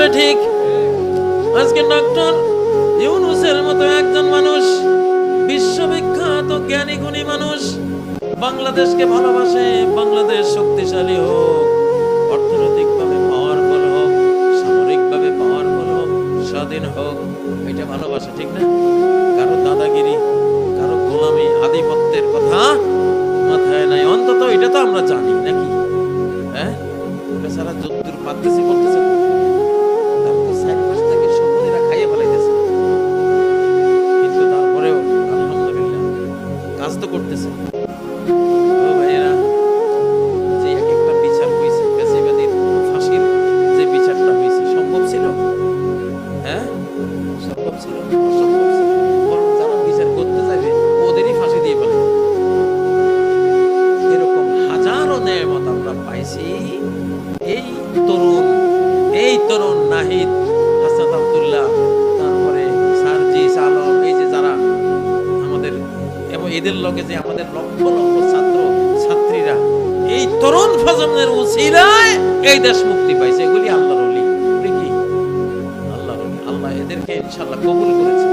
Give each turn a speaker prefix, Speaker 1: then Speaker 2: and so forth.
Speaker 1: তবে ঠিক আজকে ডক্টর ইউনূসের মতো একজন মানুষ, বিশ্ববিখ্যাত জ্ঞানী গুণী মানুষ, বাংলাদেশকে ভালোবাসে, বাংলাদেশ শক্তিশালী হোক, অর্থনৈতিকভাবে পাওয়ারফুল হোক, সামরিকভাবে পাওয়ারফুল হোক, স্বাধীন হোক, এটা ভালোবাসে, ঠিক না? কারো দাদাগিরি, কারো গোলামি, আধিপত্যের কথা মাথায় নাই। অন্তত এটা তো আমরা জানি নাকি? হ্যাঁ, বেচারা যদ্দূর পারতেছি করতেছে, তার তো চারপাশ থেকে শকুনেরা খাইয়ে ফেলাইতেছে, কিন্তু তারপরেও আলহামদুলিল্লাহ কাজ তো করতেছে। ও ভাইয়েরা, যে এক একটা বিচার হয়েছে, ফ্যাসিবাদীর ফাঁসির যে বিচারটা হয়েছে, সম্ভব ছিল? হ্যাঁ, সম্ভব ছিল? অসম্ভব ছিল। বরং যারা বিচার করতে যাবে ওদেরই ফাঁসি দিয়ে ফেলে। এরকম হাজারো নেয়ামত আমরা পাইছি। এই তরুণ নাহিদ, হাসান আব্দুল্লাহ, তারপরে সার্জিস আলম, এই যে যারা আমাদের, এবং এদের লগে যে আমাদের লক্ষ লক্ষ ছাত্র ছাত্রীরা এই তরুণ প্রজন্মের উসিলায় এই দেশ মুক্তি পাইছে। এগুলি আল্লাহর ওলি, কি আল্লাহর ওলি। আল্লাহ এদেরকে ইনশাআল্লাহ কবুল করেছে।